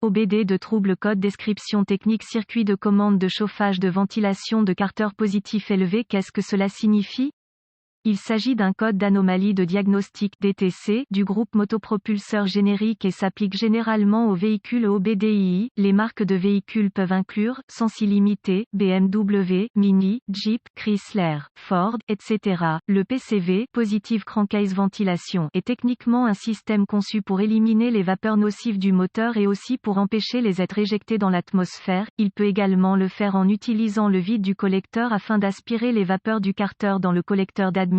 OBD de trouble code description technique circuit de commande de chauffage de ventilation de carter positif élevé. Qu'est-ce que cela signifie? Il s'agit d'un code d'anomalie de diagnostic DTC du groupe motopropulseur générique et s'applique généralement aux véhicules OBDII. Les marques de véhicules peuvent inclure Sens Illimité, BMW, Mini, Jeep, Chrysler, Ford, etc. Le PCV, Positive Crankcase Ventilation, est techniquement un système conçu pour éliminer les vapeurs nocives du moteur et aussi pour empêcher les être éjectées dans l'atmosphère. Il peut également le faire en utilisant le vide du collecteur afin d'aspirer les vapeurs du carter dans le collecteur d'admission.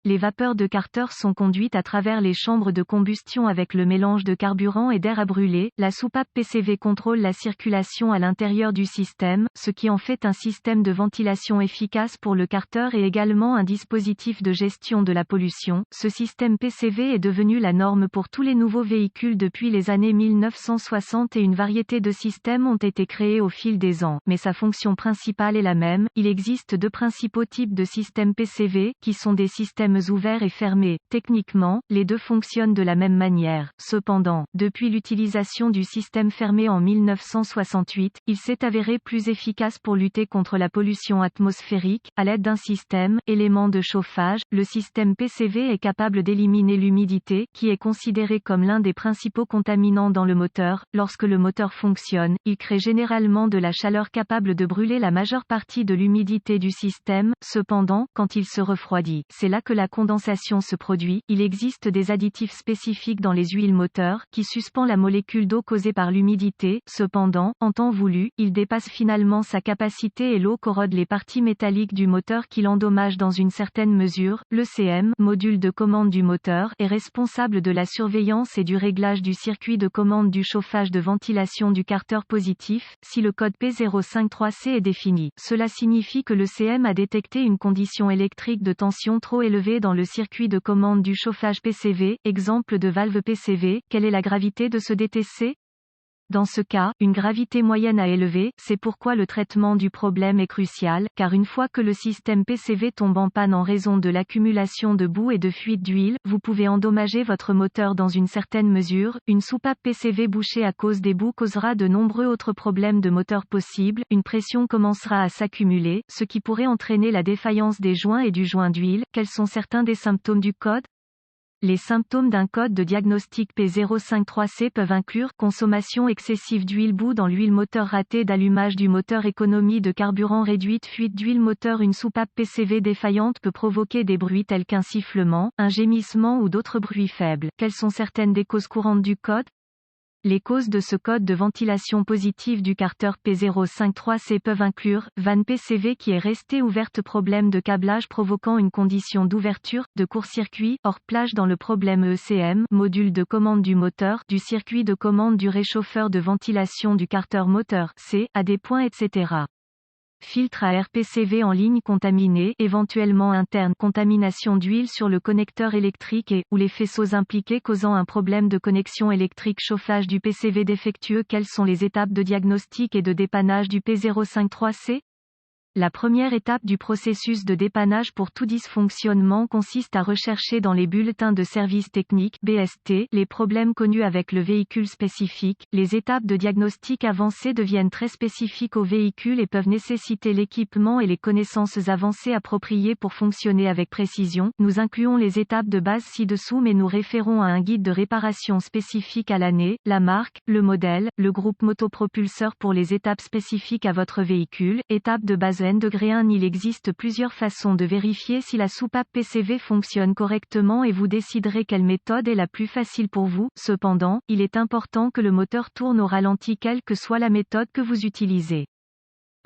Les vapeurs de carter sont conduites à travers les chambres de combustion avec le mélange de carburant et d'air à brûler. La soupape PCV contrôle la circulation à l'intérieur du système, ce qui en fait un système de ventilation efficace pour le carter et également un dispositif de gestion de la pollution. Ce système PCV est devenu la norme pour tous les nouveaux véhicules depuis les années 1960 et une variété de systèmes ont été créés au fil des ans, mais sa fonction principale est la même. Il existe deux principaux types de systèmes PCV, qui sont des systèmes ouverts et fermés. Techniquement, les deux fonctionnent de la même manière. Cependant, depuis l'utilisation du système fermé en 1968, il s'est avéré plus efficace pour lutter contre la pollution atmosphérique. À l'aide d'un système, élément de chauffage, le système PCV est capable d'éliminer l'humidité, qui est considérée comme l'un des principaux contaminants dans le moteur. Lorsque le moteur fonctionne, il crée généralement de la chaleur capable de brûler la majeure partie de l'humidité du système. Cependant, quand il se refroidit, c'est là que la condensation se produit. Il existe des additifs spécifiques dans les huiles moteurs, qui suspend la molécule d'eau causée par l'humidité. Cependant, en temps voulu, il dépasse finalement sa capacité et l'eau corrode les parties métalliques du moteur qui l'endommage dans une certaine mesure. L'ECM, module de commande du moteur, est responsable de la surveillance et du réglage du circuit de commande du chauffage de ventilation du carter positif. Si le code P053C est défini, cela signifie que l'ECM a détecté une condition électrique de tension trop élevée dans le circuit de commande du chauffage PCV, exemple de valve PCV. Quelle est la gravité de ce DTC? Dans ce cas, une gravité moyenne à élever, c'est pourquoi le traitement du problème est crucial, car une fois que le système PCV tombe en panne en raison de l'accumulation de boue et de fuite d'huile, vous pouvez endommager votre moteur dans une certaine mesure. Une soupape PCV bouchée à cause des boues causera de nombreux autres problèmes de moteur possibles. Une pression commencera à s'accumuler, ce qui pourrait entraîner la défaillance des joints et du joint d'huile. Quels sont certains des symptômes du code? Les symptômes d'un code de diagnostic P053C peuvent inclure consommation excessive d'huile, boue dans l'huile moteur, raté d'allumage du moteur, économie de carburant réduite, fuite d'huile moteur. Une soupape PCV défaillante peut provoquer des bruits tels qu'un sifflement, un gémissement ou d'autres bruits faibles. Quelles sont certaines des causes courantes du code? Les causes de ce code de ventilation positive du carter P053C peuvent inclure vanne PCV qui est restée ouverte, problème de câblage provoquant une condition d'ouverture, de court-circuit, hors plage dans le problème ECM, module de commande du moteur, du circuit de commande du réchauffeur de ventilation du carter moteur C, à des points, etc. Filtre à air PCV en ligne contaminé, éventuellement interne, contamination d'huile sur le connecteur électrique et, ou les faisceaux impliqués causant un problème de connexion électrique, chauffage du PCV défectueux. Quelles sont les étapes de diagnostic et de dépannage du P053C? La première étape du processus de dépannage pour tout dysfonctionnement consiste à rechercher dans les bulletins de service technique (BST) les problèmes connus avec le véhicule spécifique. Les étapes de diagnostic avancées deviennent très spécifiques au véhicule et peuvent nécessiter l'équipement et les connaissances avancées appropriées pour fonctionner avec précision. Nous incluons les étapes de base ci-dessous mais nous référons à un guide de réparation spécifique à l'année, la marque, le modèle, le groupe motopropulseur pour les étapes spécifiques à votre véhicule. Étape de base N-1. Il existe plusieurs façons de vérifier si la soupape PCV fonctionne correctement et vous déciderez quelle méthode est la plus facile pour vous. Cependant, il est important que le moteur tourne au ralenti quelle que soit la méthode que vous utilisez.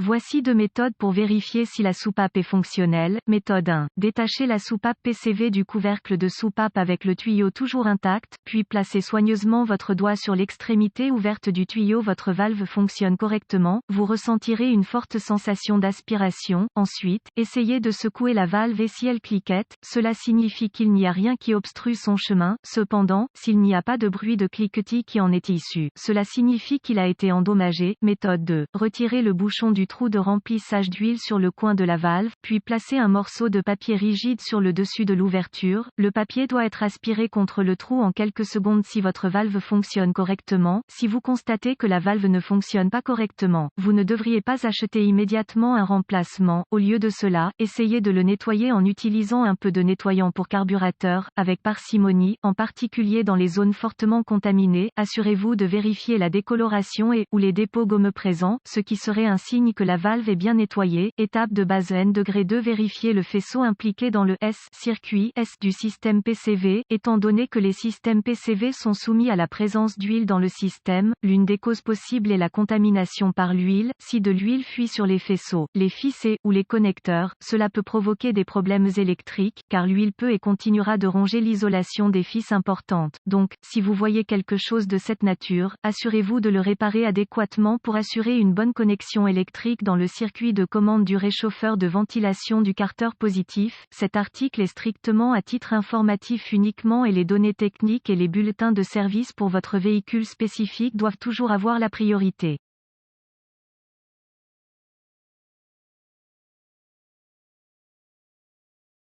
Voici deux méthodes pour vérifier si la soupape est fonctionnelle. Méthode 1. Détachez la soupape PCV du couvercle de soupape avec le tuyau toujours intact, puis placez soigneusement votre doigt sur l'extrémité ouverte du tuyau. Votre valve fonctionne correctement, vous ressentirez une forte sensation d'aspiration. Ensuite, essayez de secouer la valve et si elle cliquette, cela signifie qu'il n'y a rien qui obstrue son chemin. Cependant, s'il n'y a pas de bruit de cliquetis qui en est issu, cela signifie qu'il a été endommagé. Méthode 2. Retirez le bouchon du du trou de remplissage d'huile sur le coin de la valve, puis placez un morceau de papier rigide sur le dessus de l'ouverture. Le papier doit être aspiré contre le trou en quelques secondes si votre valve fonctionne correctement. Si vous constatez que la valve ne fonctionne pas correctement, vous ne devriez pas acheter immédiatement un remplacement. Au lieu de cela, essayez de le nettoyer en utilisant un peu de nettoyant pour carburateur, avec parcimonie, en particulier dans les zones fortement contaminées. Assurez-vous de vérifier la décoloration et ou les dépôts gommeux présents, ce qui serait un signe que la valve est bien nettoyée. Étape de base N°2. Vérifier le faisceau impliqué dans le circuit S du système PCV. Étant donné que les systèmes PCV sont soumis à la présence d'huile dans le système, l'une des causes possibles est la contamination par l'huile. Si de l'huile fuit sur les faisceaux, les fils ou les connecteurs, cela peut provoquer des problèmes électriques, car l'huile peut et continuera de ronger l'isolation des fils importante. Donc, si vous voyez quelque chose de cette nature, assurez-vous de le réparer adéquatement pour assurer une bonne connexion électrique dans le circuit de commande du réchauffeur de ventilation du carter positif. Cet article est strictement à titre informatif uniquement et les données techniques et les bulletins de service pour votre véhicule spécifique doivent toujours avoir la priorité.